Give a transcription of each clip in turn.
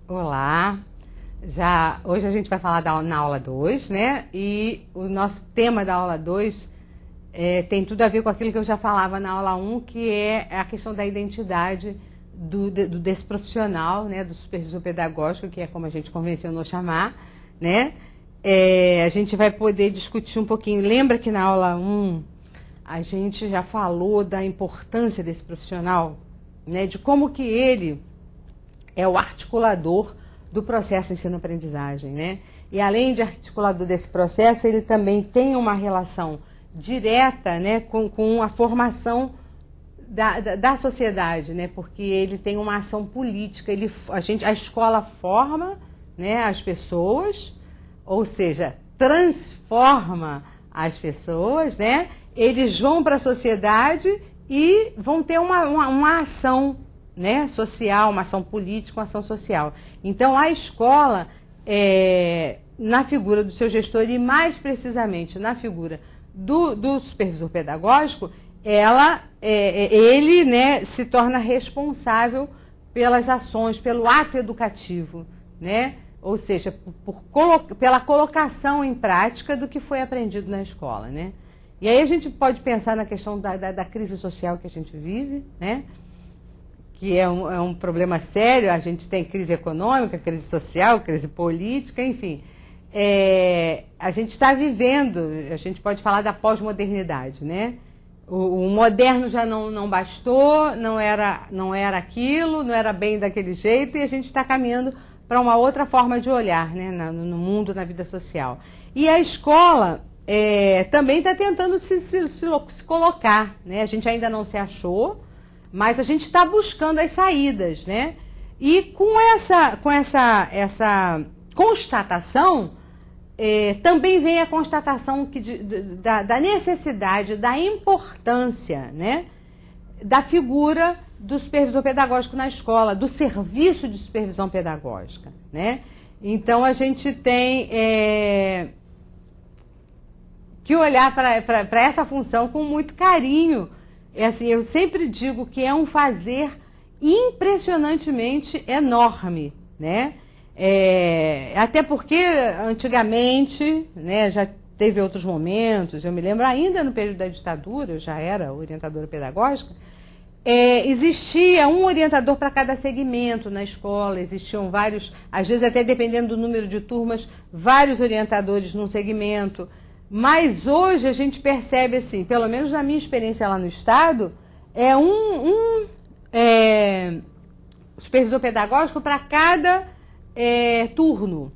Olá, hoje a gente vai falar na aula 2, né? E o nosso tema da aula 2 tem tudo a ver com aquilo que eu já falava na aula 1, que é a questão da identidade desse profissional, né? Do supervisor pedagógico, que é como a gente convencionou chamar, né? A gente vai poder discutir um pouquinho. Lembra que na aula 1 a gente já falou da importância desse profissional, né? De como que ele é o articulador do processo ensino-aprendizagem, né? E além de articulador desse processo, ele também tem uma relação direta, né, com a formação da sociedade, né? Porque ele tem uma ação política, a escola forma, né, as pessoas, ou seja, transforma as pessoas, né? Eles vão para a sociedade e vão ter uma ação, né, social, uma ação política, uma ação social. Então, a escola, na figura do seu gestor e, mais precisamente, na figura do supervisor pedagógico, ele, né, se torna responsável pelas ações, pelo ato educativo, né? Ou seja, pela colocação em prática do que foi aprendido na escola, né? E aí a gente pode pensar na questão da crise social que a gente vive, né? Que é um problema sério. A gente tem crise econômica, crise social, crise política, enfim. A gente está vivendo, a gente pode falar da pós-modernidade, né? O moderno já não bastou, não era aquilo, não era bem daquele jeito, e a gente está caminhando para uma outra forma de olhar, né? No mundo, na vida social. E a escola também está tentando se colocar, né? A gente ainda não se achou, mas a gente está buscando as saídas, né? E com essa constatação, também vem a constatação da necessidade, da importância, né, da figura do supervisor pedagógico na escola, do serviço de supervisão pedagógica, né? Então, a gente tem que olhar para essa função com muito carinho. Assim, eu sempre digo que é um fazer impressionantemente enorme, né? Até porque antigamente, né, já teve outros momentos, eu me lembro ainda no período da ditadura, eu já era orientadora pedagógica, existia um orientador para cada segmento na escola, existiam vários, às vezes até dependendo do número de turmas, vários orientadores num segmento. Mas hoje a gente percebe, assim, pelo menos na minha experiência lá no Estado, supervisor pedagógico para cada turno.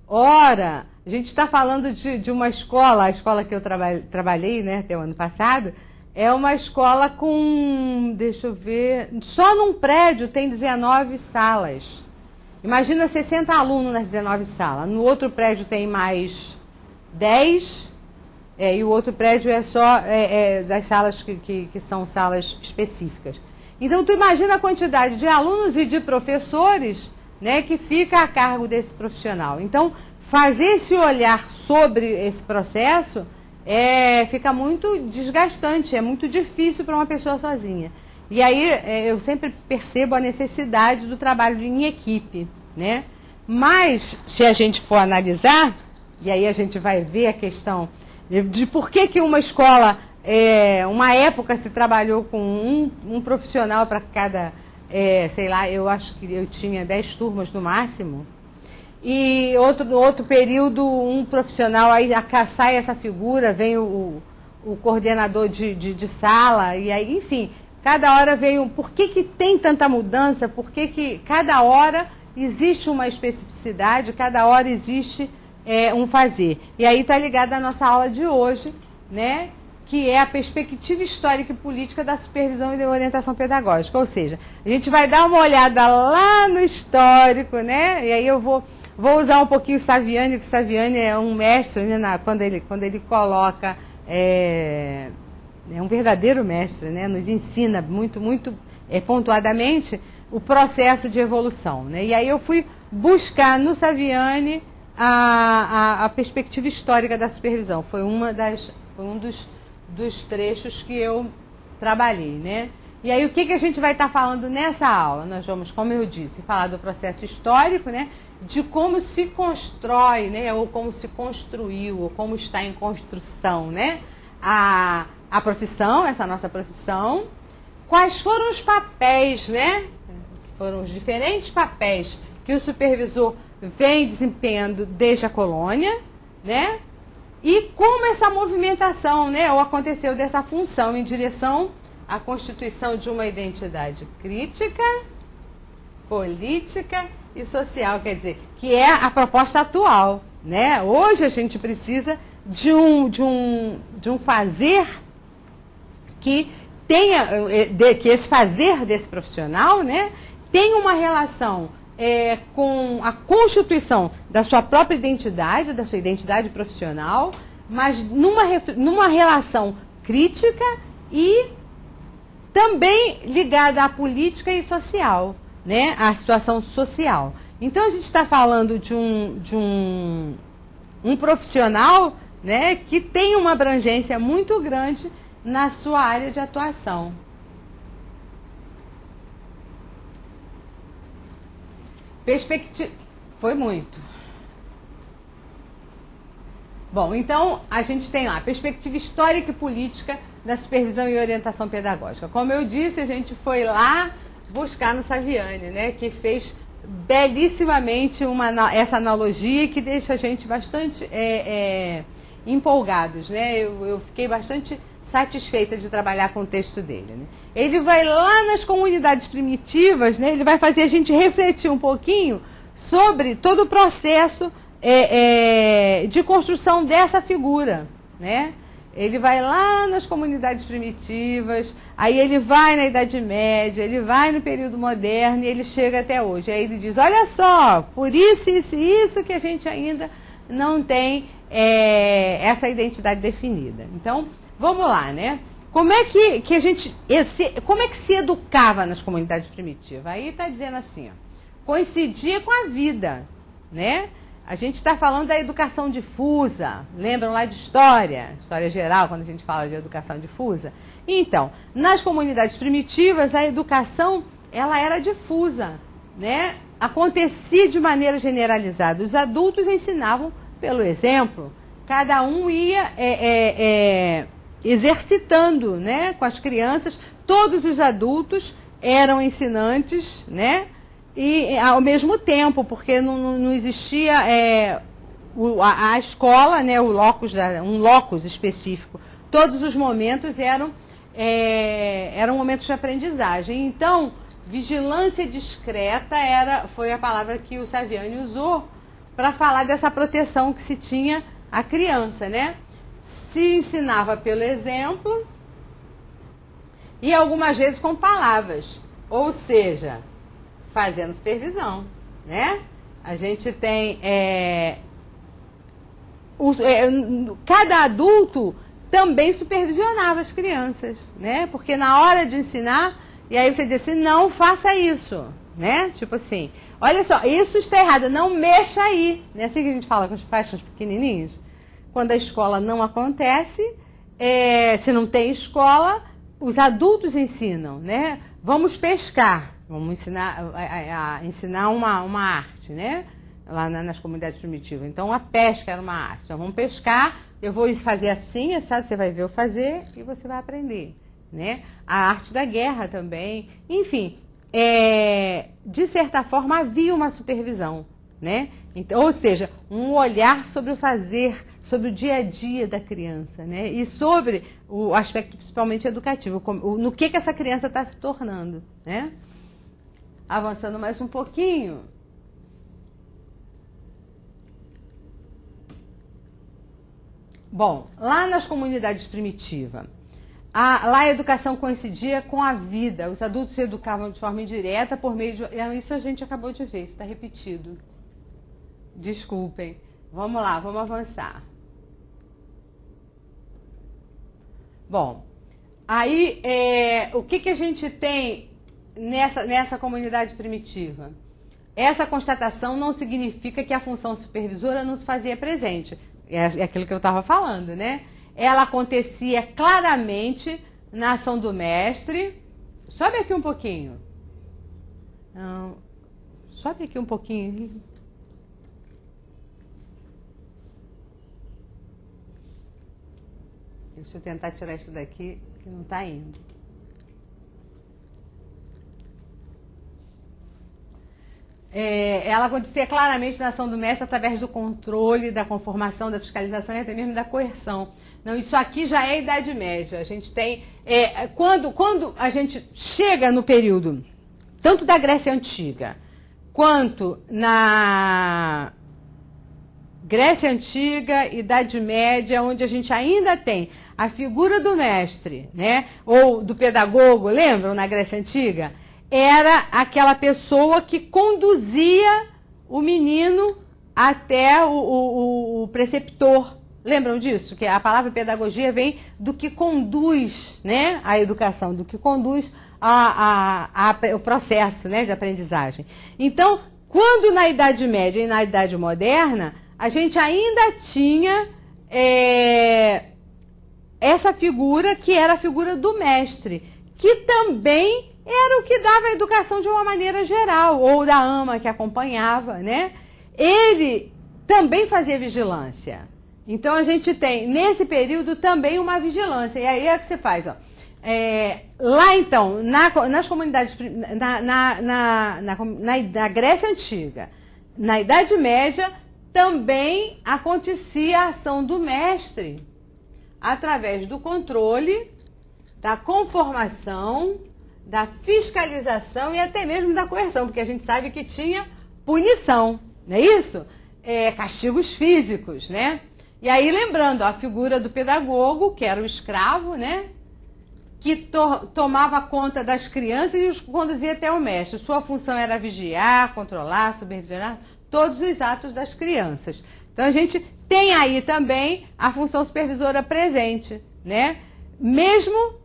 Ora, a gente está falando de uma escola, a escola que eu trabalhei, né, até o ano passado, é uma escola com, deixa eu ver, só num prédio tem 19 salas. Imagina 60 alunos nas 19 salas. No outro prédio tem mais 10, e o outro prédio é só das salas que são salas específicas. Então, tu imagina a quantidade de alunos e de professores, né, que fica a cargo desse profissional. Então, fazer esse olhar sobre esse processo fica muito desgastante, é muito difícil para uma pessoa sozinha. E aí eu sempre percebo a necessidade do trabalho em equipe, né? Mas, se a gente for analisar, e aí a gente vai ver a questão de por que uma escola, uma época se trabalhou com um profissional para cada, sei lá, eu acho que eu tinha 10 turmas no máximo, e outro período um profissional, aí sai essa figura, vem o coordenador de sala, e aí, enfim, cada hora veio, por que tem tanta mudança, por que cada hora existe uma especificidade, cada hora existe um fazer. E aí está ligado à nossa aula de hoje, né, que é a perspectiva histórica e política da supervisão e da orientação pedagógica. Ou seja, a gente vai dar uma olhada lá no histórico, né, e aí eu vou usar um pouquinho o Saviani, que o Saviani é um mestre, né, quando ele coloca, é um verdadeiro mestre, né, nos ensina muito, muito pontuadamente o processo de evolução, né. E aí eu fui buscar no Saviani a perspectiva histórica da supervisão. Foi um dos trechos que eu trabalhei, né? E aí o que a gente vai estar falando nessa aula? Nós vamos, como eu disse, falar do processo histórico, né? De como se constrói, né? Ou como se construiu, ou como está em construção, né? A profissão, essa nossa profissão. Quais foram os papéis, né? Foram os diferentes papéis que o supervisor vem desempenhando desde a colônia, né? E como essa movimentação, né, ou aconteceu dessa função em direção à constituição de uma identidade crítica, política e social, quer dizer, que é a proposta atual, né? Hoje a gente precisa de um fazer que tenha, que esse fazer desse profissional, né, tenha uma relação com a constituição da sua própria identidade, da sua identidade profissional, mas numa relação crítica e também ligada à política e social, né, à situação social. Então a gente está falando de um profissional, né, que tem uma abrangência muito grande na sua área de atuação. Foi muito. Bom, então a gente tem lá a perspectiva histórica e política da supervisão e orientação pedagógica. Como eu disse, a gente foi lá buscar no Saviani, né, que fez belíssimamente essa analogia que deixa a gente bastante empolgados, né? Eu fiquei bastante satisfeita de trabalhar com o texto dele, né? Ele vai lá nas comunidades primitivas, né? Ele vai fazer a gente refletir um pouquinho sobre todo o processo de construção dessa figura, né? Ele vai lá nas comunidades primitivas, aí ele vai na Idade Média, ele vai no período moderno e ele chega até hoje. Aí ele diz, olha só, por isso que a gente ainda não tem essa identidade definida. Então, vamos lá, né? Como é que se educava nas comunidades primitivas? Aí está dizendo assim, ó, coincidia com a vida, né? A gente está falando da educação difusa, lembram lá de história geral, quando a gente fala de educação difusa? Então, nas comunidades primitivas, a educação, ela era difusa, né? Acontecia de maneira generalizada. Os adultos ensinavam pelo exemplo, cada um ia exercitando, né, com as crianças, todos os adultos eram ensinantes, né? E ao mesmo tempo, porque não existia a escola, né, um locus específico. Todos os momentos eram momentos de aprendizagem. Então, vigilância discreta foi a palavra que o Saviani usou para falar dessa proteção que se tinha à criança, né? Se ensinava pelo exemplo e algumas vezes com palavras, ou seja, fazendo supervisão, né? A gente tem cada adulto também supervisionava as crianças, né? Porque na hora de ensinar, e aí você diz assim, não faça isso, né? Tipo assim, olha só, isso está errado, não mexa aí, né? Assim que a gente fala com os pais, com os pequenininhos. Quando a escola não acontece, se não tem escola, os adultos ensinam, né? Vamos pescar. Vamos ensinar uma arte, né? Lá nas comunidades primitivas. Então, a pesca era uma arte. Então, vamos pescar, eu vou fazer assim, sabe? Você vai ver eu fazer e você vai aprender, né? A arte da guerra também. Enfim, de certa forma, havia uma supervisão, né? Então, ou seja, um olhar sobre o fazer, sobre o dia a dia da criança, né? E sobre o aspecto principalmente educativo, no que essa criança está se tornando, né? Avançando mais um pouquinho. Bom, lá nas comunidades primitivas, lá a educação coincidia com a vida. Os adultos se educavam de forma indireta por meio de... Isso a gente acabou de ver, isso está repetido. Desculpem. Vamos lá, vamos avançar. Bom, aí o que a gente tem nessa comunidade primitiva? Essa constatação não significa que a função supervisora não se fazia presente. É aquilo que eu estava falando, né? Ela acontecia claramente na ação do mestre, Sobe aqui um pouquinho. Não, sobe aqui um pouquinho. Deixa eu tentar tirar isso daqui, que não está indo. Ela acontecia claramente na ação do mestre através do controle, da conformação, da fiscalização e até mesmo da coerção. Não, isso aqui já é a Idade Média. A gente tem... quando a gente chega no período, tanto da Grécia Antiga, quanto na Grécia Antiga, Idade Média, onde a gente ainda tem a figura do mestre, né, ou do pedagogo, lembram, na Grécia Antiga? Era aquela pessoa que conduzia o menino até o preceptor. Lembram disso? Que a palavra pedagogia vem do que conduz, né, a educação, do que conduz o processo, né, de aprendizagem. Então, quando na Idade Média e na Idade Moderna, a gente ainda tinha essa figura que era a figura do mestre, que também era o que dava a educação de uma maneira geral, ou da ama que acompanhava, né? Ele também fazia vigilância. Então a gente tem, nesse período, também uma vigilância. E aí é o que você faz, ó. Lá então, nas comunidades, na Grécia Antiga, na Idade Média, também acontecia a ação do mestre, através do controle, da conformação, da fiscalização e até mesmo da coerção, porque a gente sabe que tinha punição, não é isso? Castigos físicos, né? E aí, lembrando, a figura do pedagogo, que era o escravo, né? Que tomava conta das crianças e os conduzia até o mestre. Sua função era vigiar, controlar, supervisionar todos os atos das crianças. Então, a gente tem aí também a função supervisora presente, né? Mesmo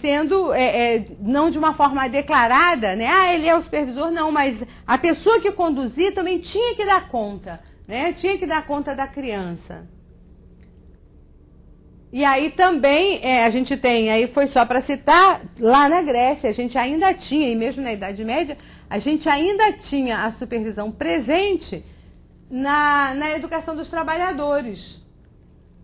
sendo, não de uma forma declarada, né? Ele é o supervisor, não, mas a pessoa que conduzia também tinha que dar conta, né? Tinha que dar conta da criança. E aí também, a gente tem, aí foi só para citar, lá na Grécia, a gente ainda tinha, e mesmo na Idade Média, a gente ainda tinha a supervisão presente na educação dos trabalhadores.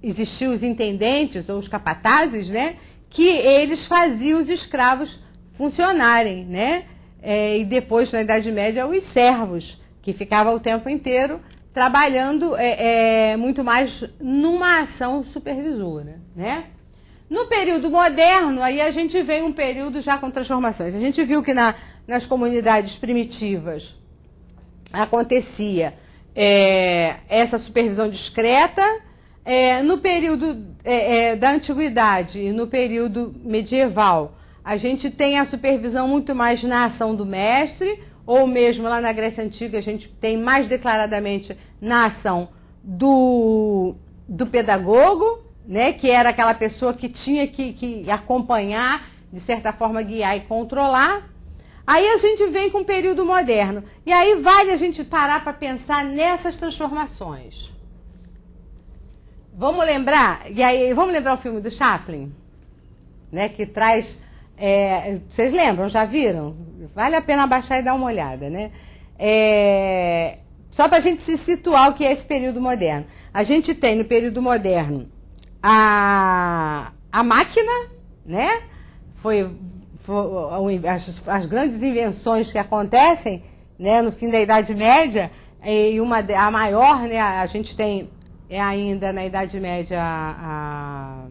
Existiam os intendentes ou os capatazes, né? Que eles faziam os escravos funcionarem, né? E depois, na Idade Média, os servos, que ficavam o tempo inteiro trabalhando muito mais numa ação supervisora, né? No período moderno, aí a gente vem um período já com transformações. A gente viu que nas comunidades primitivas acontecia essa supervisão discreta. No período da antiguidade e no período medieval, a gente tem a supervisão muito mais na ação do mestre, ou mesmo lá na Grécia Antiga, a gente tem mais declaradamente na ação do pedagogo, né, que era aquela pessoa que tinha que acompanhar, de certa forma guiar e controlar. Aí a gente vem com o período moderno, e aí vale a gente parar para pensar nessas transformações. Vamos lembrar o filme do Chaplin, né, que traz... vocês lembram, já viram? Vale a pena baixar e dar uma olhada, né? Só para a gente se situar o que é esse período moderno. A gente tem no período moderno a máquina, né? As grandes invenções que acontecem, né, no fim da Idade Média, e a maior, né, a gente tem ainda na Idade Média a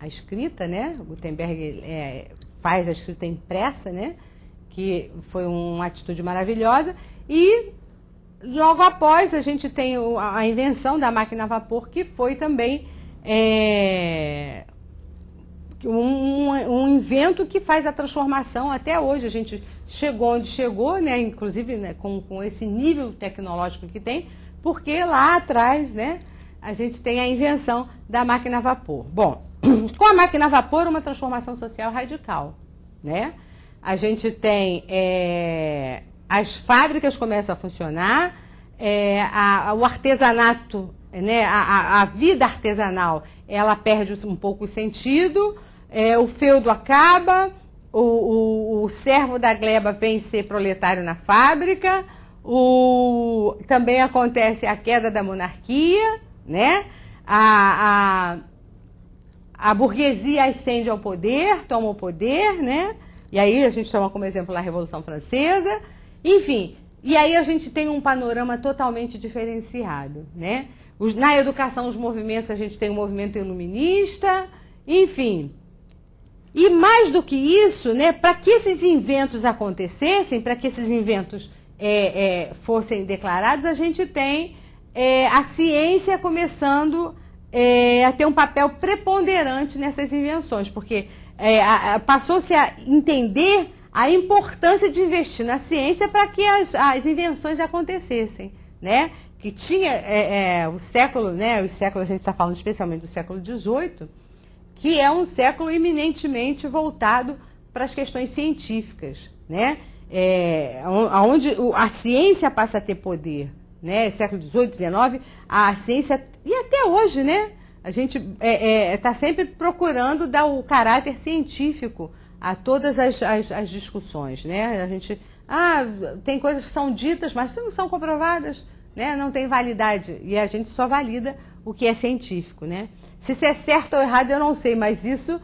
escrita, né? Gutenberg faz a escrita impressa, né? Que foi uma atitude maravilhosa. E logo após a gente tem a invenção da máquina a vapor, que foi também um invento que faz a transformação até hoje. A gente chegou onde chegou, né? Inclusive, né, com esse nível tecnológico que tem, porque lá atrás, né, a gente tem a invenção da máquina a vapor. Bom, com a máquina a vapor, uma transformação social radical, né? A gente tem as fábricas começam a funcionar, o artesanato, né? A vida artesanal, ela perde um pouco o sentido, o feudo acaba, o servo da gleba vem ser proletário na fábrica, também acontece a queda da monarquia, né? A burguesia ascende ao poder, toma o poder, né? E aí a gente toma como exemplo a Revolução Francesa, enfim, e aí a gente tem um panorama totalmente diferenciado, né? Na educação, os movimentos, a gente tem o movimento iluminista, enfim. E mais do que isso, né, para que esses inventos acontecessem, para que esses inventos fossem declarados, a gente tem a ciência começando a ter um papel preponderante nessas invenções, porque passou-se a entender a importância de investir na ciência para que as invenções acontecessem, né? Que tinha o século, né? O século, a gente está falando especialmente do século XVIII, que é um século eminentemente voltado para as questões científicas, né? Onde a ciência passa a ter poder, né? Século XVIII, XIX, a ciência, e até hoje, né? A gente está sempre procurando dar o caráter científico a todas as discussões, né? A gente, tem coisas que são ditas, mas não são comprovadas, né? Não tem validade, e a gente só valida o que é científico, né? Se isso é certo ou errado eu não sei, mas isso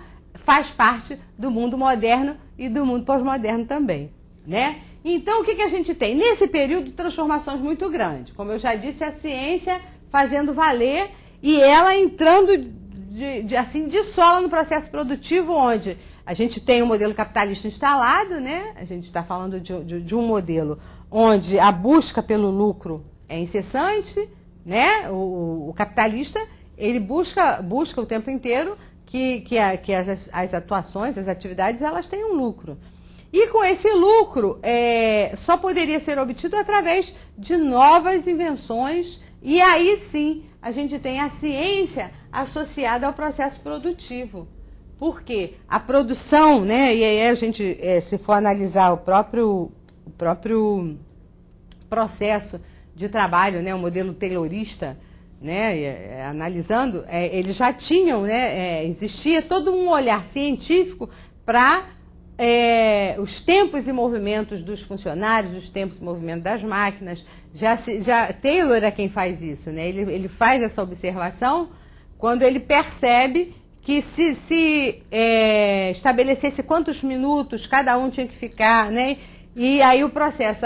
faz parte do mundo moderno e do mundo pós-moderno também, né? Então, o que a gente tem? Nesse período, transformações muito grandes. Como eu já disse, a ciência fazendo valer e ela entrando de sola no processo produtivo, onde a gente tem um modelo capitalista instalado, né? A gente está falando de um modelo onde a busca pelo lucro é incessante, né? O capitalista, ele busca o tempo inteiro que as atuações, as atividades, elas tenham lucro. E com esse lucro, só poderia ser obtido através de novas invenções, e aí sim a gente tem a ciência associada ao processo produtivo. Por quê? A produção, né? E aí a gente, se for analisar o próprio processo de trabalho, né? O modelo taylorista, né? Analisando, eles já tinham, né? Existia todo um olhar científico para os tempos e movimentos dos funcionários, os tempos e movimentos das máquinas. Taylor é quem faz isso, né? Ele faz essa observação quando ele percebe que se estabelecesse quantos minutos cada um tinha que ficar, né? E aí o processo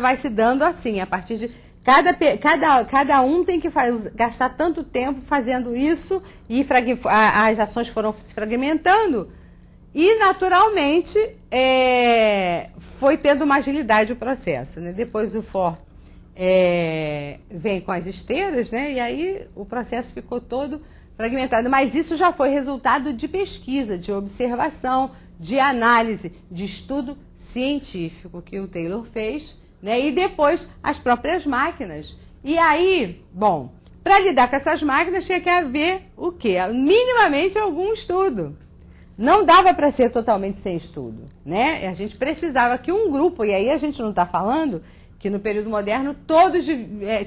vai se dando assim, a partir de cada um tem que gastar tanto tempo fazendo isso, e as ações foram se fragmentando, e naturalmente foi tendo uma agilidade o processo, né? Depois o Ford vem com as esteiras, né? E aí o processo ficou todo fragmentado, mas isso já foi resultado de pesquisa, de observação, de análise, de estudo científico que o Taylor fez, né? E depois as próprias máquinas. E aí, bom, para lidar com essas máquinas tinha que haver o quê? Minimamente algum estudo. Não dava para ser totalmente sem estudo, né? A gente precisava que um grupo, e aí a gente não está falando que no período moderno todos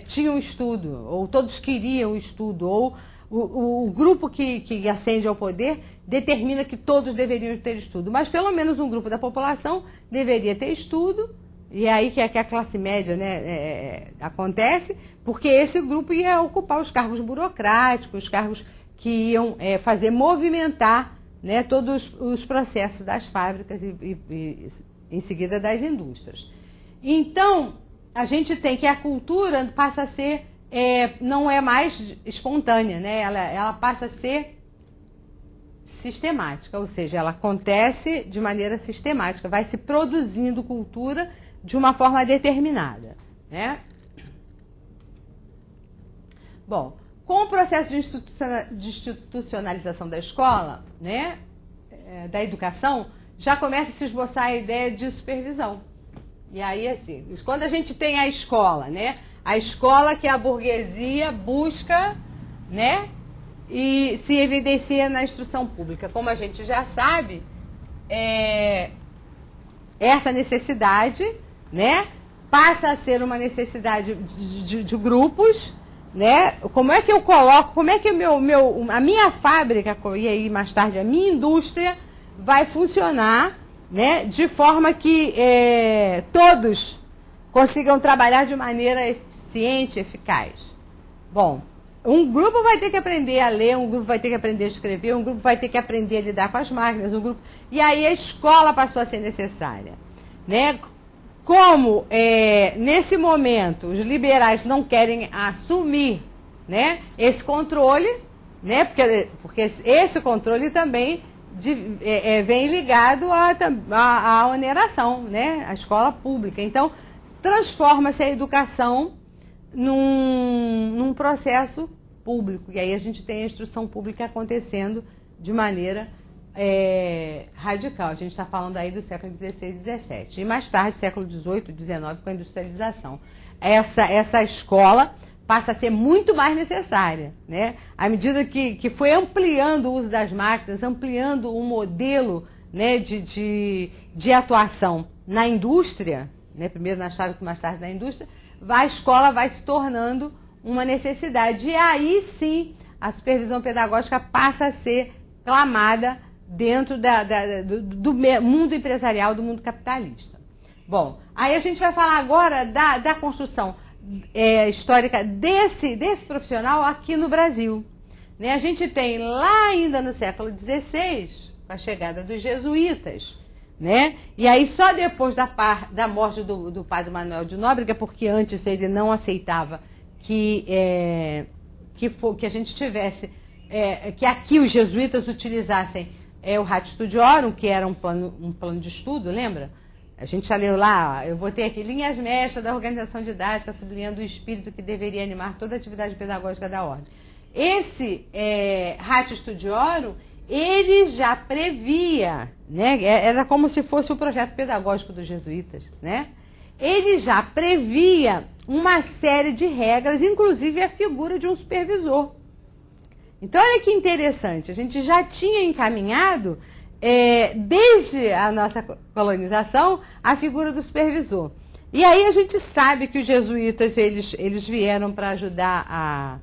tinham estudo, ou todos queriam estudo, ou o grupo que ascende ao poder determina que todos deveriam ter estudo, mas pelo menos um grupo da população deveria ter estudo, e aí que a classe média, né, acontece, porque esse grupo ia ocupar os cargos burocráticos, os cargos que iam fazer movimentar, né, todos os processos das fábricas e em seguida das indústrias. Então, a gente tem que a cultura passa a ser, não é mais espontânea, né? Ela passa a ser sistemática, ou seja, ela acontece de maneira sistemática, vai se produzindo cultura de uma forma determinada, né? Bom, com o processo de institucionalização da escola, né, da educação, já começa a se esboçar a ideia de supervisão. E aí, assim, quando a gente tem a escola, né, a escola que a burguesia busca, né, e se evidencia na instrução pública. Como a gente já sabe, essa necessidade, né, passa a ser uma necessidade de grupos, né? Como é que eu coloco, como é que a minha fábrica, e aí mais tarde a minha indústria, vai funcionar, né, de forma que todos consigam trabalhar de maneira eficiente, eficaz. Bom, um grupo vai ter que aprender a ler, um grupo vai ter que aprender a escrever, um grupo vai ter que aprender a lidar com as máquinas, e aí a escola passou a ser necessária, né? Como nesse momento os liberais não querem assumir, né, esse controle, né, porque esse controle também vem ligado à oneração, né, à escola pública. Então, transforma-se a educação num processo público. E aí a gente tem a instrução pública acontecendo de maneira radical. A gente está falando aí do século XVI e XVII. E mais tarde, século XVIII, XIX, com a industrialização. Essa escola passa a ser muito mais necessária, né? À medida que foi ampliando o uso das máquinas, ampliando o modelo, né, de atuação na indústria, né, primeiro nas fábricas, mais tarde na indústria, a escola vai se tornando uma necessidade. E aí sim a supervisão pedagógica passa a ser clamada dentro do mundo empresarial, do mundo capitalista. Bom, aí a gente vai falar agora da construção histórica desse profissional aqui no Brasil. Né? A gente tem lá ainda no século XVI, com a chegada dos jesuítas, né? E aí só depois da morte do padre Manuel de Nóbrega, porque antes ele não aceitava que a gente tivesse, que aqui os jesuítas utilizassem o Ratio Studiorum, que era um plano de estudo, lembra? A gente já leu lá, eu botei aqui, linhas mestras da organização didática, sublinhando o espírito que deveria animar toda a atividade pedagógica da ordem. Esse Ratio Studiorum, ele já previa, né, era como se fosse o projeto pedagógico dos jesuítas, né? Ele já previa uma série de regras, inclusive a figura de um supervisor. Então, olha que interessante, a gente já tinha encaminhado, desde a nossa colonização, a figura do supervisor. E aí a gente sabe que os jesuítas, eles vieram para ajudar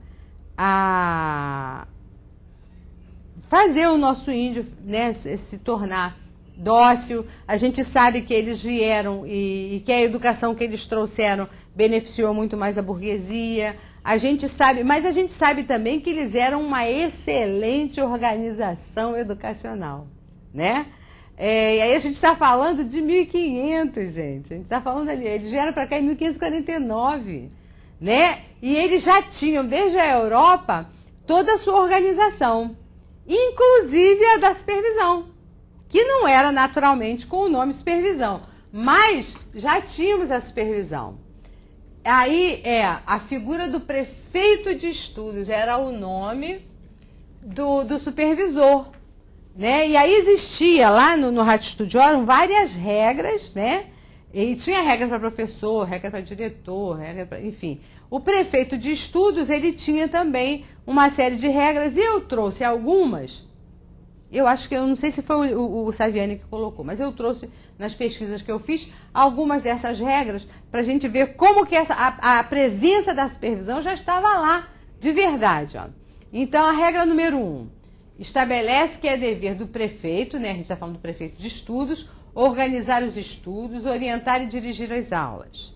a fazer o nosso índio, né, se tornar dócil. A gente sabe que eles vieram e que a educação que eles trouxeram beneficiou muito mais a burguesia. A gente sabe, mas a gente sabe também que eles eram uma excelente organização educacional, né? E aí a gente está falando de 1500, gente. A gente está falando ali, eles vieram para cá em 1549, né? E eles já tinham, desde a Europa, toda a sua organização, inclusive a da supervisão, que não era naturalmente com o nome supervisão, mas já tínhamos a supervisão. Aí a figura do prefeito de estudos era o nome do supervisor, né? E aí existia lá no Ratio Studiorum várias regras, né? E tinha regra para professor, regra para diretor, enfim. O prefeito de estudos, ele tinha também uma série de regras, e eu trouxe algumas. Eu acho que, eu não sei se foi o Saviani que colocou, mas eu trouxe nas pesquisas que eu fiz algumas dessas regras para a gente ver como que a presença da supervisão já estava lá, de verdade. Ó. Então, a regra número 1 estabelece que é dever do prefeito, né, a gente está falando do prefeito de estudos, organizar os estudos, orientar e dirigir as aulas.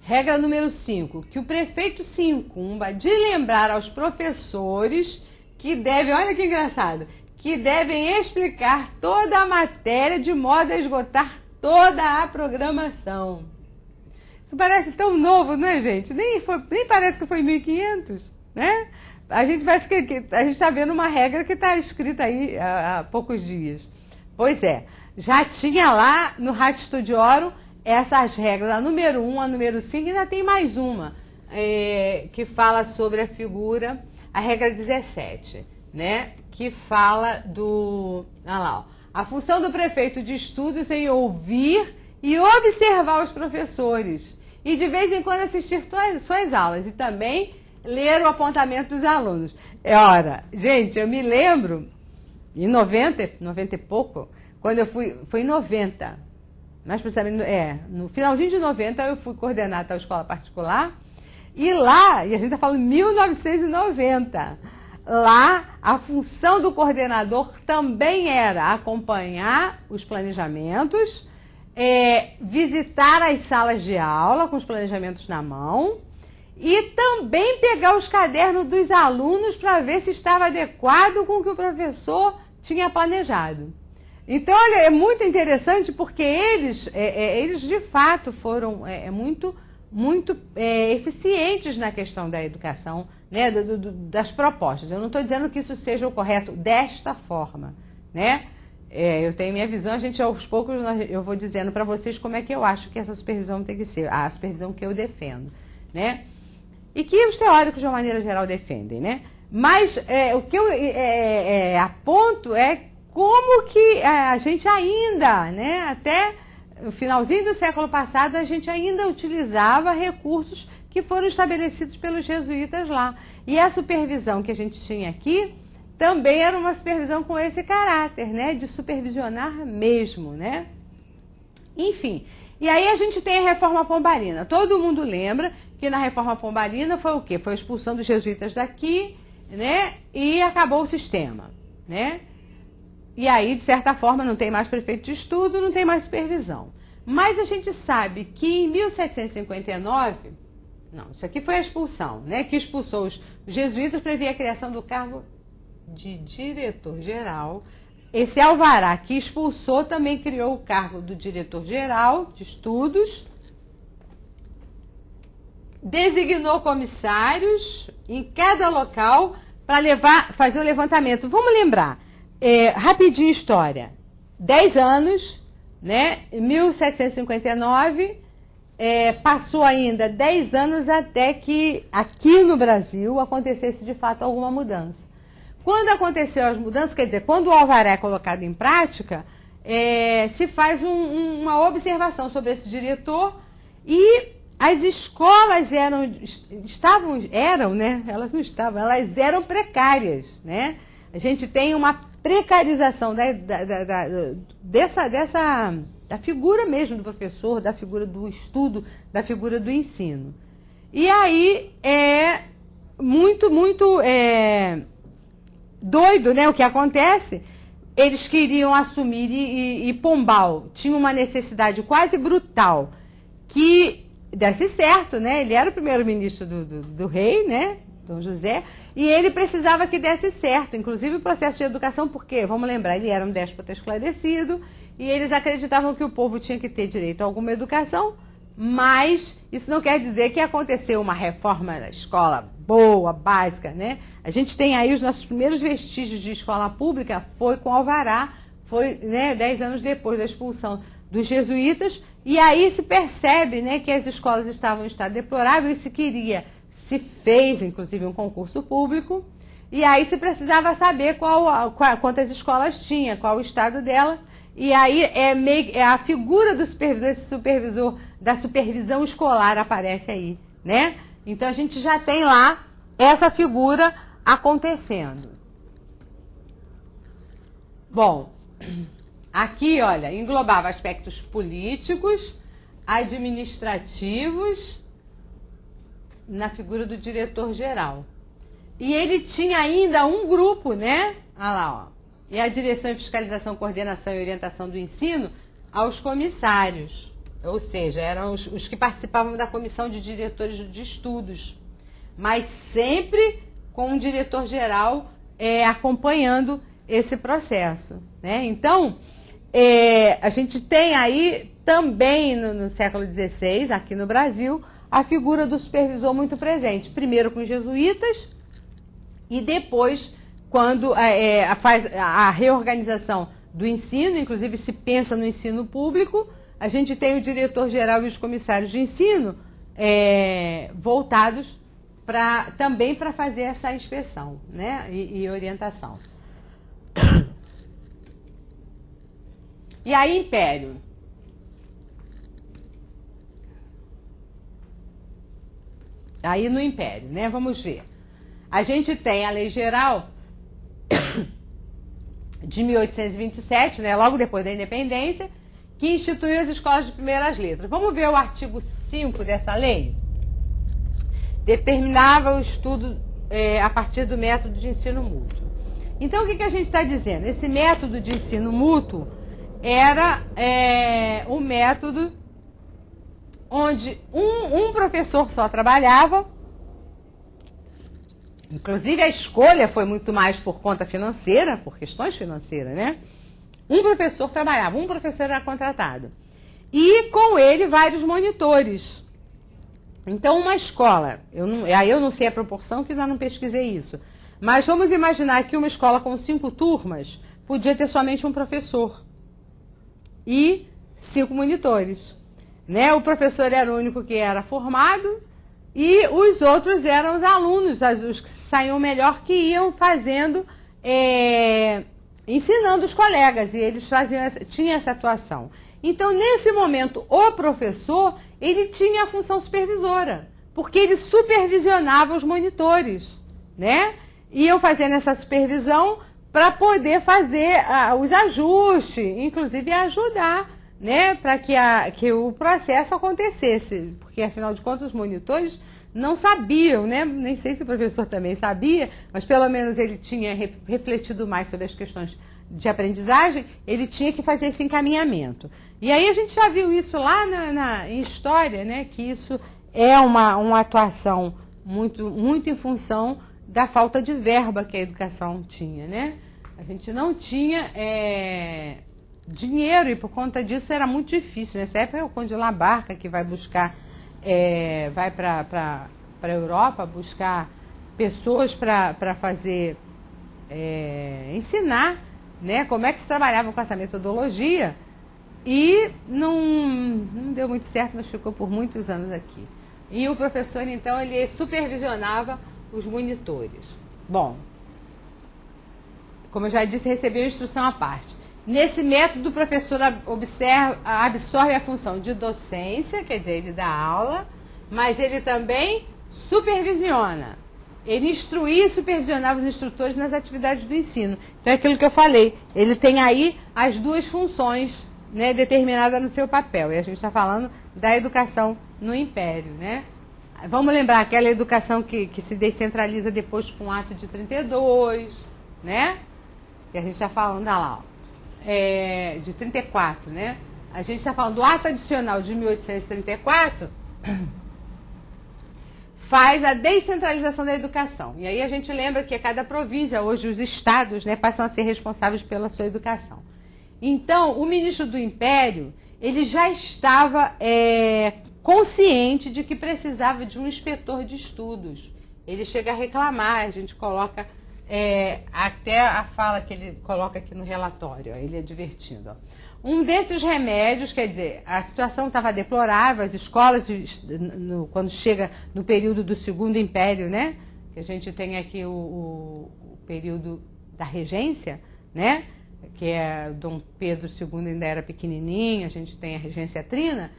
Regra número 5, que o prefeito se incumba de lembrar aos professores que devem, olha que engraçado, que devem explicar toda a matéria de modo a esgotar toda a programação. Isso parece tão novo, não é, gente? Nem parece que foi em 1500, né? A gente parece que a gente está vendo uma regra que está escrita aí há poucos dias. Pois é, já tinha lá no Ratio Studiorum essas regras, a número 1, a número 5, e ainda tem mais uma, que fala sobre a figura, a regra 17, né? Que fala olha lá, ó, a função do prefeito de estudos em ouvir e observar os professores e de vez em quando assistir suas aulas e também ler o apontamento dos alunos. Ora, gente, eu me lembro em 90 e pouco, quando eu foi em 90, mais precisamente, no finalzinho de 90 eu fui coordenada da escola particular, e lá, e a gente está falando em 1990, lá a função do coordenador também era acompanhar os planejamentos, visitar as salas de aula com os planejamentos na mão e também pegar os cadernos dos alunos para ver se estava adequado com o que o professor tinha planejado. Então, olha, é muito interessante porque eles de fato foram muito eficientes na questão da educação, né, das propostas. Eu não estou dizendo que isso seja o correto desta forma, né? Eu tenho minha visão, aos poucos eu vou dizendo para vocês como é que eu acho que essa supervisão tem que ser, a supervisão que eu defendo, né? E que os teóricos, de uma maneira geral, defendem, né? Mas o que eu aponto é como que a gente ainda, né, até o finalzinho do século passado, a gente ainda utilizava recursos que foram estabelecidos pelos jesuítas lá. E a supervisão que a gente tinha aqui também era uma supervisão com esse caráter, né, de supervisionar mesmo, né? Enfim, e aí a gente tem a Reforma Pombalina. Todo mundo lembra que na Reforma Pombalina foi o quê? Foi a expulsão dos jesuítas daqui, né, e acabou o sistema, né? E aí, de certa forma, não tem mais prefeito de estudo, não tem mais supervisão. Mas a gente sabe que em 1759, não, isso aqui foi a expulsão, né? Que expulsou os jesuítas, previa a criação do cargo de diretor-geral. Esse alvará que expulsou também criou o cargo do diretor-geral de estudos, designou comissários em cada local para fazer o levantamento. Vamos lembrar, rapidinho história, 10 anos, né? Em 1759, passou ainda 10 anos até que aqui no Brasil acontecesse de fato alguma mudança. Quando aconteceu as mudanças, quer dizer, quando o alvará é colocado em prática, se faz uma observação sobre esse diretor e as escolas elas eram precárias, né? A gente tem uma precarização da figura mesmo do professor, da figura do estudo, da figura do ensino. E aí é muito doido, né, o que acontece. Eles queriam assumir e Pombal tinha uma necessidade quase brutal que desse certo, né? Ele era o primeiro-ministro do rei, né, Dom José, e ele precisava que desse certo, inclusive o processo de educação, porque, vamos lembrar, ele era um déspota esclarecido e eles acreditavam que o povo tinha que ter direito a alguma educação, mas isso não quer dizer que aconteceu uma reforma da escola boa, básica, né? A gente tem aí os nossos primeiros vestígios de escola pública, foi com Alvará, foi, né, 10 anos depois da expulsão dos jesuítas, e aí se percebe, né, que as escolas estavam em estado deplorável e se fez, inclusive, um concurso público, e aí se precisava saber quantas escolas tinha, qual o estado dela, e aí a figura do supervisor, esse supervisor da supervisão escolar aparece aí, né? Então a gente já tem lá essa figura acontecendo. Bom, aqui, olha, englobava aspectos políticos, administrativos, na figura do diretor-geral. E ele tinha ainda um grupo, né? Olha lá, ó. E a direção e fiscalização, coordenação e orientação do ensino aos comissários. Ou seja, eram os que participavam da comissão de diretores de estudos. Mas sempre com um diretor-geral acompanhando esse processo, né? Então, a gente tem aí também no século XVI, aqui no Brasil, a figura do supervisor muito presente. Primeiro com os jesuítas e depois, quando faz a reorganização do ensino, inclusive se pensa no ensino público, a gente tem o diretor-geral e os comissários de ensino voltados também para fazer essa inspeção, né, e orientação. E aí, Império. Aí no Império, né? Vamos ver. A gente tem a Lei Geral de 1827, né? Logo depois da independência, que instituiu as escolas de primeiras letras. Vamos ver o artigo 5 dessa lei? Determinava o estudo a partir do método de ensino mútuo. Então, o que a gente está dizendo? Esse método de ensino mútuo era um método onde um professor só trabalhava. Inclusive, a escolha foi muito mais por conta financeira, por questões financeiras, né? Um professor trabalhava, um professor era contratado. E com ele, vários monitores. Então, uma escola, aí eu não sei a proporção, que ainda não pesquisei isso, mas vamos imaginar que uma escola com 5 turmas podia ter somente um professor e 5 monitores, né? O professor era o único que era formado e os outros eram os alunos, os que saíam melhor, que iam fazendo, ensinando os colegas, e eles tinham essa atuação. Então, nesse momento, o professor, ele tinha a função supervisora, porque ele supervisionava os monitores, né? Iam fazendo essa supervisão para poder fazer os ajustes, inclusive ajudar, né, para que o processo acontecesse, porque afinal de contas os monitores não sabiam, né? Nem sei se o professor também sabia, mas pelo menos ele tinha refletido mais sobre as questões de aprendizagem, ele tinha que fazer esse encaminhamento. E aí a gente já viu isso lá em história, né, que isso é uma atuação muito em função da falta de verba que a educação tinha, né? A gente não tinha dinheiro e por conta disso era muito difícil. Nessa época é o Conde Labarca que vai buscar, vai para a Europa buscar pessoas para fazer, ensinar, né, como é que se trabalhava com essa metodologia, e não deu muito certo, mas ficou por muitos anos aqui. E o professor, então, ele supervisionava os monitores. Bom, como eu já disse, recebeu instrução à parte. Nesse método, o professor absorve a função de docência, quer dizer, ele dá aula, mas ele também supervisiona. Ele instruía e supervisionava os instrutores nas atividades do ensino. Então, é aquilo que eu falei, ele tem aí as duas funções, né, determinadas no seu papel. E a gente está falando da educação no Império, né? Vamos lembrar aquela educação que se descentraliza depois com o Ato de 32, né? Que a gente está falando lá, ó, de 34, né? A gente está falando do Ato Adicional de 1834, faz a descentralização da educação. E aí a gente lembra que cada província, hoje os estados, né, passam a ser responsáveis pela sua educação. Então, o ministro do Império, ele já estava consciente de que precisava de um inspetor de estudos. Ele chega a reclamar, a gente coloca até a fala que ele coloca aqui no relatório, ó, ele advertindo. Ó. Um desses remédios, quer dizer, a situação estava deplorável, as escolas, quando chega no período do Segundo Império, né, que a gente tem aqui o período da regência, né, que Dom Pedro II ainda era pequenininho, a gente tem a regência trina,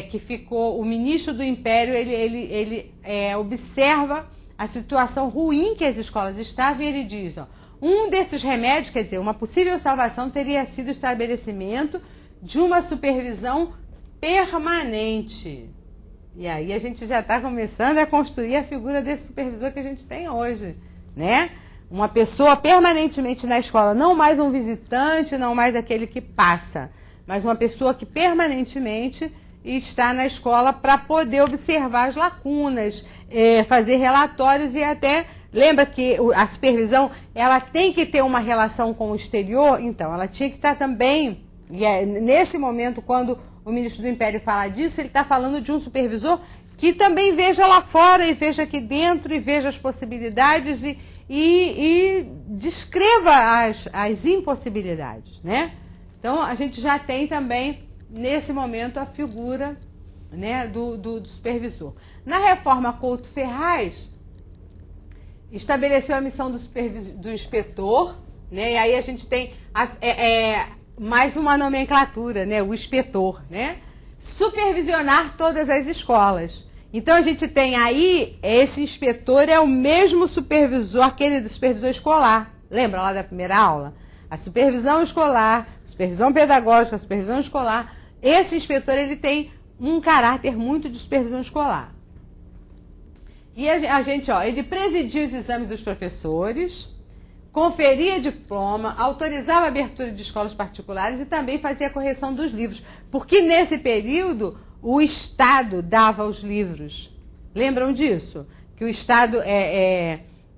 que ficou, o ministro do Império, ele observa a situação ruim que as escolas estavam e ele diz, ó, um desses remédios, quer dizer, uma possível salvação teria sido o estabelecimento de uma supervisão permanente. E aí a gente já está começando a construir a figura desse supervisor que a gente tem hoje, né? Uma pessoa permanentemente na escola, não mais um visitante, não mais aquele que passa, mas uma pessoa que permanentemente está na escola para poder observar as lacunas, fazer relatórios e até... Lembra que a supervisão, ela tem que ter uma relação com o exterior? Então, ela tinha que estar também, e nesse momento, quando o ministro do Império fala disso, ele está falando de um supervisor que também veja lá fora e veja aqui dentro e veja as possibilidades e descreva as impossibilidades, né? Então, a gente já tem também, nesse momento, a figura, né, do supervisor. Na reforma Couto Ferraz, estabeleceu a missão do inspetor, né? E aí a gente tem mais uma nomenclatura, né? O inspetor, né? Supervisionar todas as escolas. Então a gente tem aí, esse inspetor é o mesmo supervisor, aquele do supervisor escolar. Lembra lá da primeira aula? A supervisão escolar, supervisão pedagógica, a supervisão escolar. Esse inspetor, ele tem um caráter muito de supervisão escolar. E a gente, ó, ele presidia os exames dos professores, conferia diploma, autorizava a abertura de escolas particulares e também fazia a correção dos livros. Porque nesse período o Estado dava os livros. Lembram disso? Que o Estado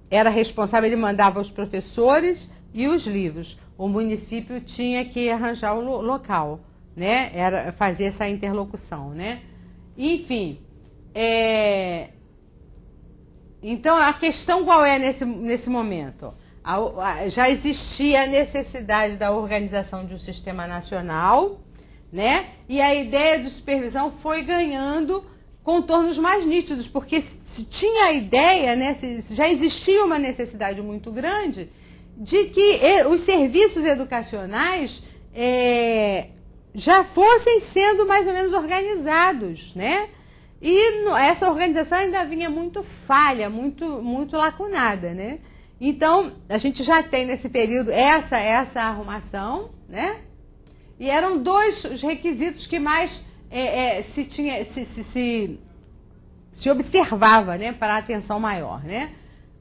era responsável, ele mandava os professores e os livros. O município tinha que arranjar o local, né? Fazer essa interlocução, né? Enfim, então a questão qual é nesse momento? Já existia a necessidade da organização de um sistema nacional, né? E a ideia de supervisão foi ganhando contornos mais nítidos, porque se tinha a ideia, né, já existia uma necessidade muito grande de que os serviços educacionais já fossem sendo mais ou menos organizados, né? E essa organização ainda vinha muito falha, muito lacunada, né? Então, a gente já tem nesse período essa arrumação, né? E eram dois os requisitos que mais se observava, né, para a atenção maior, né?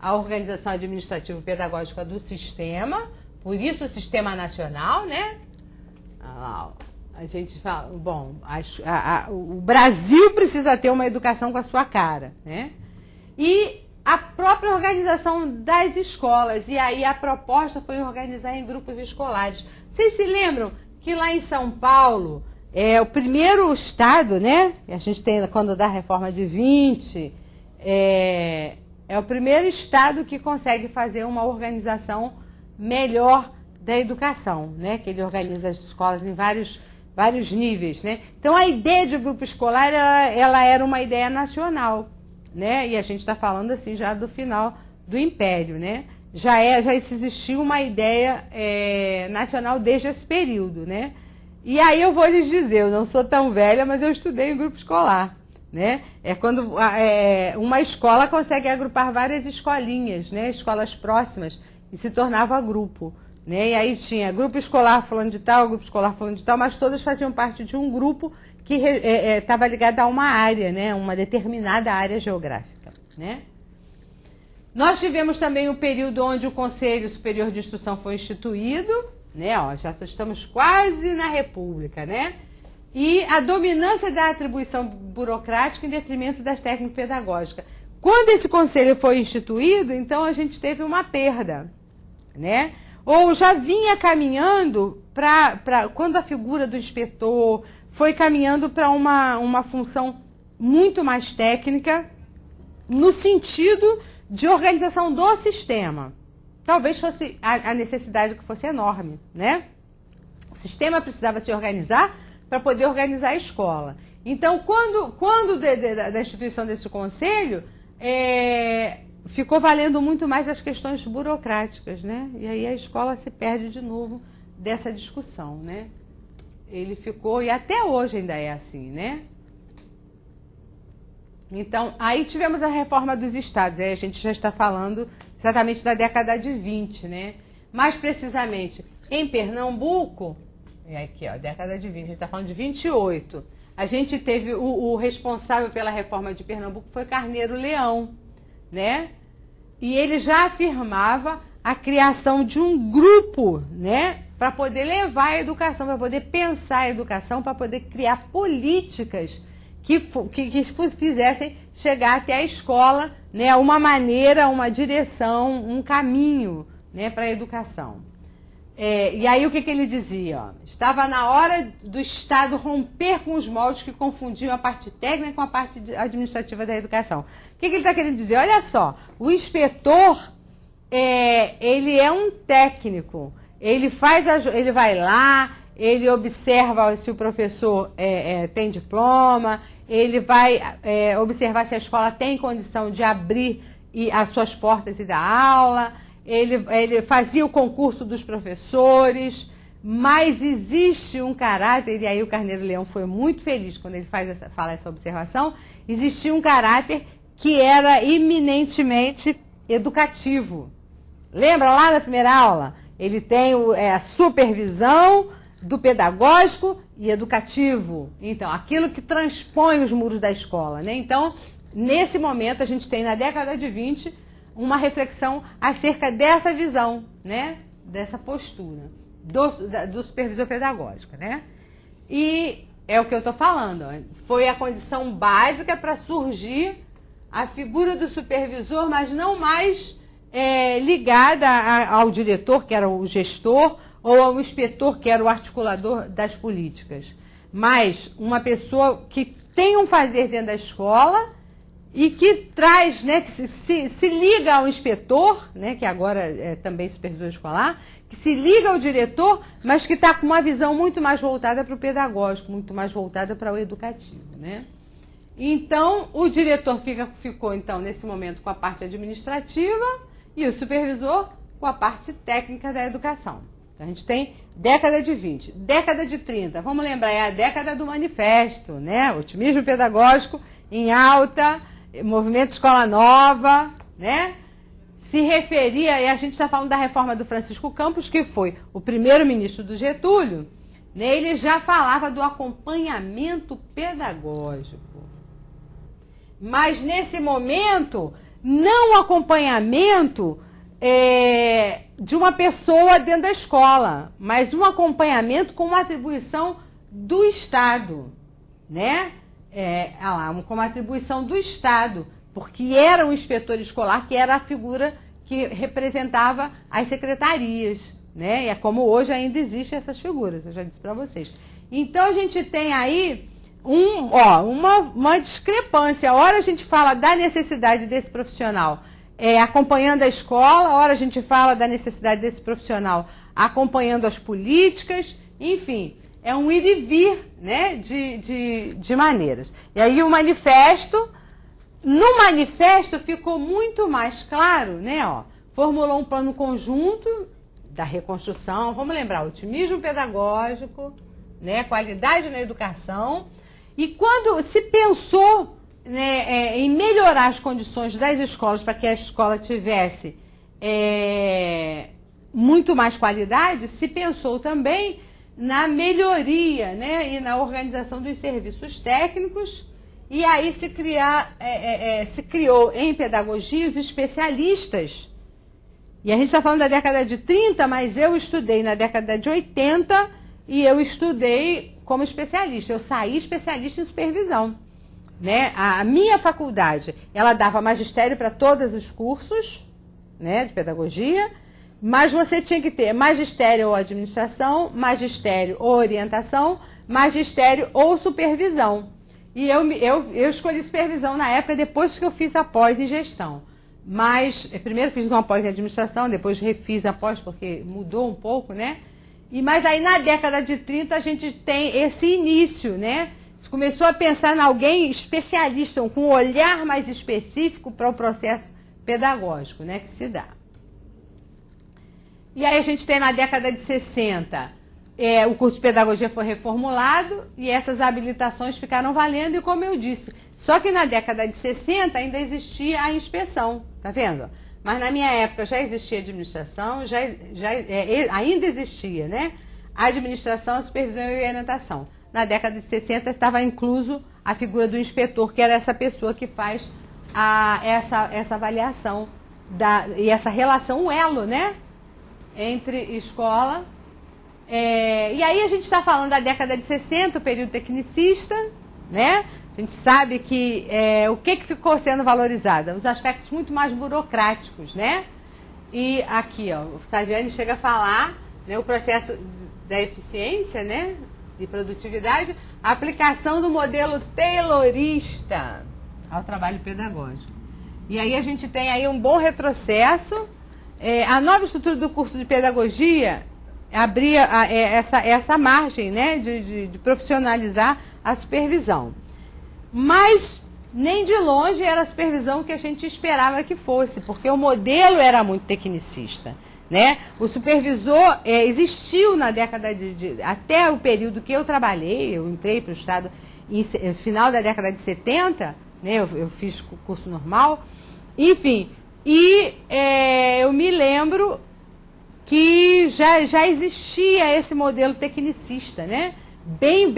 A organização administrativo-pedagógica do sistema, por isso o sistema nacional, né? A gente fala, bom, o Brasil precisa ter uma educação com a sua cara, né? E a própria organização das escolas, e aí a proposta foi organizar em grupos escolares. Vocês se lembram que lá em São Paulo, o primeiro estado, né? A gente tem, quando dá a reforma de 20, é o primeiro estado que consegue fazer uma organização melhor da educação, né? Que ele organiza as escolas em vários níveis, né? Então a ideia de grupo escolar, ela era uma ideia nacional, né? E a gente está falando assim já do final do Império, né? Já existia uma ideia nacional desde esse período, né? E aí eu vou lhes dizer, eu não sou tão velha, mas eu estudei em grupo escolar, né? É quando uma escola consegue agrupar várias escolinhas, né? Escolas próximas, e se tornava grupo, né? E aí tinha grupo escolar falando de tal, grupo escolar falando de tal, mas todas faziam parte de um grupo que estava ligado a uma área, né? Uma determinada área geográfica, né? Nós tivemos também um período onde o Conselho Superior de Instrução foi instituído, né? Ó, já estamos quase na República, né? E a dominância da atribuição burocrática em detrimento das técnicas pedagógicas. Quando esse conselho foi instituído, então a gente teve uma perda, né? Ou já vinha caminhando quando a figura do inspetor foi caminhando para uma função muito mais técnica, no sentido de organização do sistema. Talvez fosse a necessidade que fosse enorme, né? O sistema precisava se organizar para poder organizar a escola. Então, quando da instituição desse conselho, ficou valendo muito mais as questões burocráticas, né? E aí a escola se perde de novo dessa discussão, né? Ele ficou, e até hoje ainda é assim, né? Então, aí tivemos a reforma dos estados, aí a gente já está falando exatamente da década de 20, né? Mais precisamente, em Pernambuco, aqui, ó, década de 20, a gente está falando de 28. A gente teve o responsável pela reforma de Pernambuco foi Carneiro Leão, né? E ele já afirmava a criação de um grupo, né? Para poder levar a educação, para poder pensar a educação, para poder criar políticas que fizessem chegar até a escola, né, uma maneira, uma direção, um caminho, né, para a educação. E aí o que ele dizia? Ó, estava na hora do Estado romper com os moldes que confundiam a parte técnica com a parte administrativa da educação. O que ele está querendo dizer? Olha só, o inspetor, ele é um técnico, ele vai lá, ele observa se o professor tem diploma, ele vai observar se a escola tem condição de abrir as suas portas e dar aula, ele fazia o concurso dos professores, mas existe um caráter, e aí o Carneiro Leão foi muito feliz quando ele fala essa observação, existia um caráter que era eminentemente educativo. Lembra lá na primeira aula? Ele tem a supervisão do pedagógico e educativo. Então, aquilo que transpõe os muros da escola, né? Então, nesse momento, a gente tem na década de 20 uma reflexão acerca dessa visão, né? Dessa postura do supervisor pedagógico, né? E é o que eu estou falando, foi a condição básica para surgir a figura do supervisor, mas não mais ligada ao diretor, que era o gestor, ou ao inspetor, que era o articulador das políticas, mas uma pessoa que tem um fazer dentro da escola e que traz, né, que se liga ao inspetor, né, que agora é também supervisor escolar, que se liga ao diretor, mas que está com uma visão muito mais voltada para o pedagógico, muito mais voltada para o educativo, né? Então, o diretor ficou, então, nesse momento, com a parte administrativa e o supervisor com a parte técnica da educação. Então, a gente tem década de 20, década de 30, vamos lembrar, é a década do manifesto, né? Otimismo pedagógico em alta, movimento Escola Nova, né? Se referia, e a gente está falando da reforma do Francisco Campos, que foi o primeiro-ministro do Getúlio, né? Ele já falava do acompanhamento pedagógico. Mas, nesse momento, não acompanhamento de uma pessoa dentro da escola, mas um acompanhamento com uma atribuição do Estado, né? Com uma atribuição do Estado, porque era o inspetor escolar, que era a figura que representava as secretarias, né? E é como hoje ainda existem essas figuras, eu já disse para vocês. Então, a gente tem aí uma discrepância. A hora a gente fala da necessidade desse profissional acompanhando a escola, a hora a gente fala da necessidade desse profissional acompanhando as políticas, enfim, é um ir e vir, né, de maneiras. E aí no manifesto ficou muito mais claro, né, formulou um plano conjunto da reconstrução, vamos lembrar, otimismo pedagógico, né, qualidade na educação. E quando se pensou, né, em melhorar as condições das escolas para que a escola tivesse muito mais qualidade, se pensou também na melhoria, né, e na organização dos serviços técnicos, e aí se criou em pedagogia os especialistas. E a gente está falando da década de 30, mas eu estudei na década de 80 e eu estudei como especialista, eu saí especialista em supervisão, né? A minha faculdade, ela dava magistério para todos os cursos, né, de pedagogia, mas você tinha que ter magistério ou administração, magistério ou orientação, magistério ou supervisão. E eu escolhi supervisão na época, depois que eu fiz a pós em gestão. Mas, primeiro fiz uma pós em administração, depois refiz a pós porque mudou um pouco, né? Mas aí na década de 30 a gente tem esse início, né? Se começou a pensar em alguém especialista, com um olhar mais específico para o processo pedagógico, né, que se dá. E aí a gente tem na década de 60, o curso de pedagogia foi reformulado e essas habilitações ficaram valendo, e como eu disse, só que na década de 60 ainda existia a inspeção, tá vendo? Mas na minha época já existia administração, ainda existia, né? A administração, a supervisão e a orientação. Na década de 60 estava incluso a figura do inspetor, que era essa pessoa que faz essa avaliação e essa relação, o elo, né, entre escola. E aí a gente está falando da década de 60, o período tecnicista, né? A gente sabe que o que ficou sendo valorizado? Os aspectos muito mais burocráticos, né? E aqui, o Taviani chega a falar, né, o processo da eficiência, né, de produtividade, a aplicação do modelo taylorista ao trabalho pedagógico. E aí a gente tem aí um bom retrocesso. A nova estrutura do curso de pedagogia abria essa margem, né, de profissionalizar a supervisão. Mas nem de longe era a supervisão que a gente esperava que fosse, porque o modelo era muito tecnicista, né? O supervisor existiu na década até o período que eu trabalhei, eu entrei para o Estado no final da década de 70, né? Eu fiz curso normal, enfim, e eu me lembro que já existia esse modelo tecnicista, né? Bem,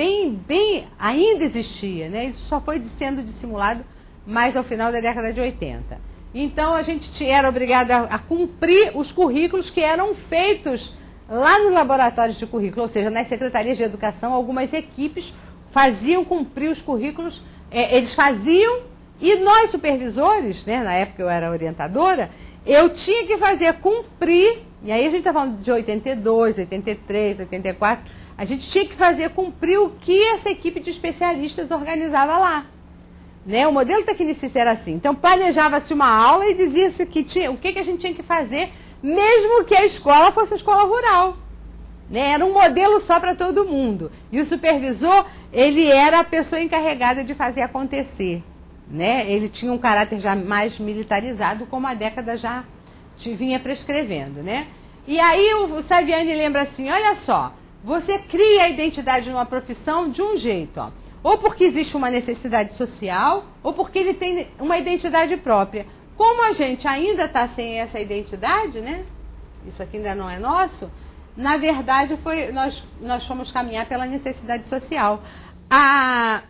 ainda existia, né? Isso só foi sendo dissimulado mais ao final da década de 80. Então a gente era obrigado a cumprir os currículos que eram feitos lá nos laboratórios de currículo, ou seja, nas secretarias de educação, algumas equipes faziam cumprir os currículos, eles faziam, e nós supervisores, né, na época eu era orientadora, eu tinha que fazer cumprir, e aí a gente está falando de 82, 83, 84, a gente tinha que fazer cumprir o que essa equipe de especialistas organizava lá. Né? O modelo tecnicista era assim. Então, planejava-se uma aula e dizia-se o que a gente tinha que fazer, mesmo que a escola fosse a escola rural. Né? Era um modelo só para todo mundo. E o supervisor, ele era a pessoa encarregada de fazer acontecer. Né? Ele tinha um caráter já mais militarizado, como a década já vinha prescrevendo. Né? E aí o Saviani lembra assim, olha só, você cria a identidade numa profissão de um jeito, ó. Ou porque existe uma necessidade social, ou porque ele tem uma identidade própria. Como a gente ainda está sem essa identidade, né? Isso aqui ainda não é nosso, na verdade nós fomos caminhar pela necessidade social. A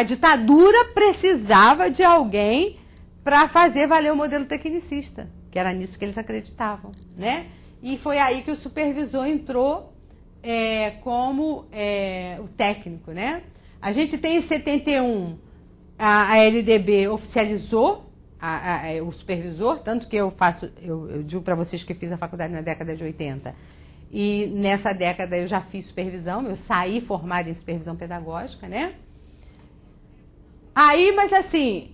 ditadura precisava de alguém para fazer valer o modelo tecnicista, que era nisso que eles acreditavam, né? E foi aí que o supervisor entrou como o técnico, né? A gente tem em 71, a LDB oficializou o supervisor, tanto que eu digo para vocês que fiz a faculdade na década de 80, e nessa década eu já fiz supervisão, eu saí formada em supervisão pedagógica, né? Aí, mas assim,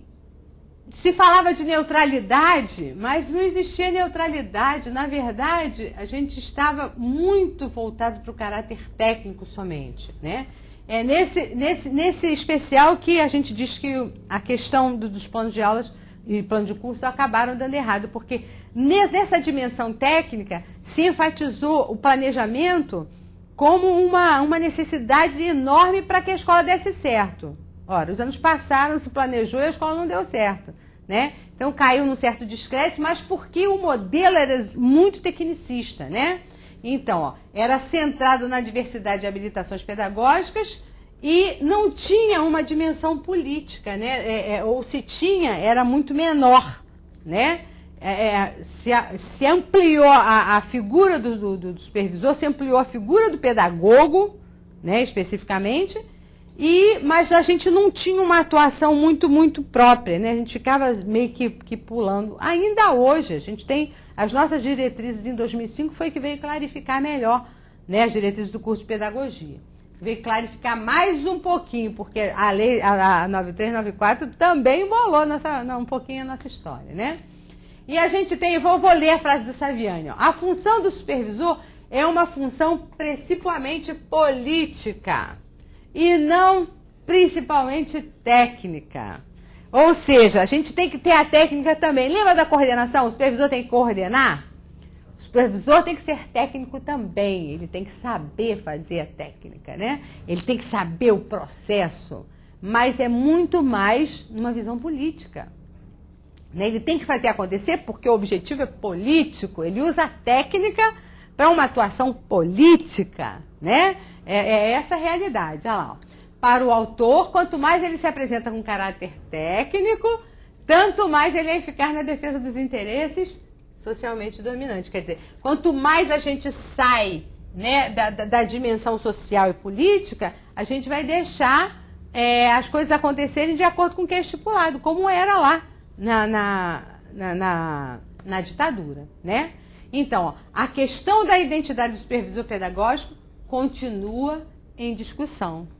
se falava de neutralidade, mas não existia neutralidade, na verdade, a gente estava muito voltado para o caráter técnico somente, né? É nesse especial que a gente diz que a questão dos planos de aulas e plano de curso acabaram dando errado, porque nessa dimensão técnica se enfatizou o planejamento como uma necessidade enorme para que a escola desse certo. Ora, os anos passaram, se planejou e a escola não deu certo, né? Então caiu num certo descrédito, mas porque o modelo era muito tecnicista, né? Então, ó, era centrado na diversidade de habilitações pedagógicas e não tinha uma dimensão política, né? Ou se tinha, era muito menor, né? Se ampliou a figura do supervisor, se ampliou a figura do pedagogo, né, especificamente, mas a gente não tinha uma atuação muito própria, né? A gente ficava meio que pulando. Ainda hoje, a gente tem as nossas diretrizes em 2005 foi que veio clarificar melhor, né, as diretrizes do curso de pedagogia. Veio clarificar mais um pouquinho, porque a lei, a 9394, também embolou um pouquinho a nossa história, né? E a gente tem, vou ler a frase do Saviani, ó, a função do supervisor é uma função principalmente política e não principalmente técnica. Ou seja, a gente tem que ter a técnica também. Lembra da coordenação? O supervisor tem que coordenar? O supervisor tem que ser técnico também. Ele tem que saber fazer a técnica, né? Ele tem que saber o processo. Mas é muito mais numa visão política. Né? Ele tem que fazer acontecer porque o objetivo é político. Ele usa a técnica para uma atuação política, né? É essa a realidade. Olha lá, ó. Para o autor, quanto mais ele se apresenta com caráter técnico, tanto mais ele é eficaz na defesa dos interesses socialmente dominantes. Quer dizer, quanto mais a gente sai, né, da dimensão social e política, a gente vai deixar as coisas acontecerem de acordo com o que é estipulado, como era lá na ditadura, né? Então, ó, a questão da identidade do supervisor pedagógico continua em discussão.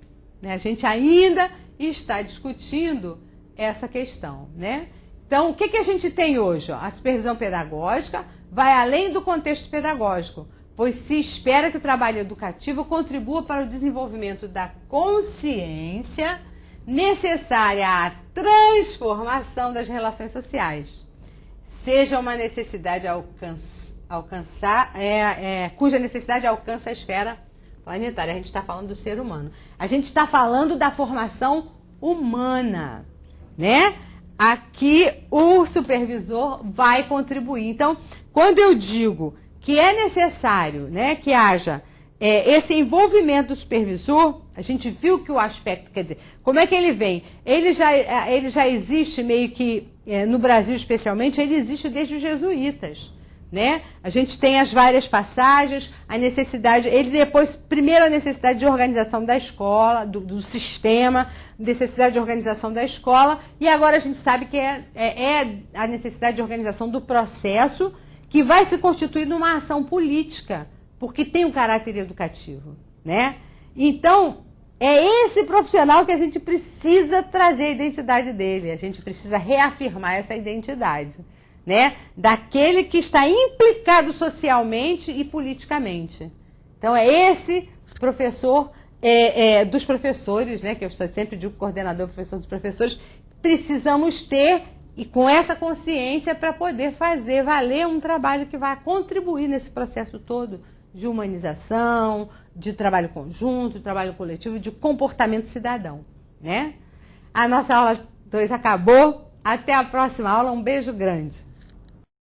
A gente ainda está discutindo essa questão, né? Então, o que a gente tem hoje? A supervisão pedagógica vai além do contexto pedagógico, pois se espera que o trabalho educativo contribua para o desenvolvimento da consciência necessária à transformação das relações sociais, seja uma necessidade cuja necessidade alcança a esfera planetária. A gente está falando do ser humano. A gente está falando da formação humana, né? Aqui o supervisor vai contribuir. Então, quando eu digo que é necessário, né, que haja esse envolvimento do supervisor, a gente viu que o aspecto, quer dizer, como é que ele vem? Ele já existe meio que, no Brasil especialmente, ele existe desde os jesuítas. Né? A gente tem as várias passagens, a necessidade, ele depois, primeiro a necessidade de organização da escola, do sistema, necessidade de organização da escola, e agora a gente sabe que é a necessidade de organização do processo que vai se constituir numa ação política, porque tem um caráter educativo, né? Então, é esse profissional que a gente precisa trazer a identidade dele, a gente precisa reafirmar essa identidade. Né, daquele que está implicado socialmente e politicamente. Então, é esse professor, dos professores, né, que eu sempre digo coordenador, professor dos professores, precisamos ter, e com essa consciência, para poder fazer valer um trabalho que vai contribuir nesse processo todo de humanização, de trabalho conjunto, de trabalho coletivo, de comportamento cidadão. Né? A nossa aula 2 acabou. Até a próxima aula. Um beijo grande.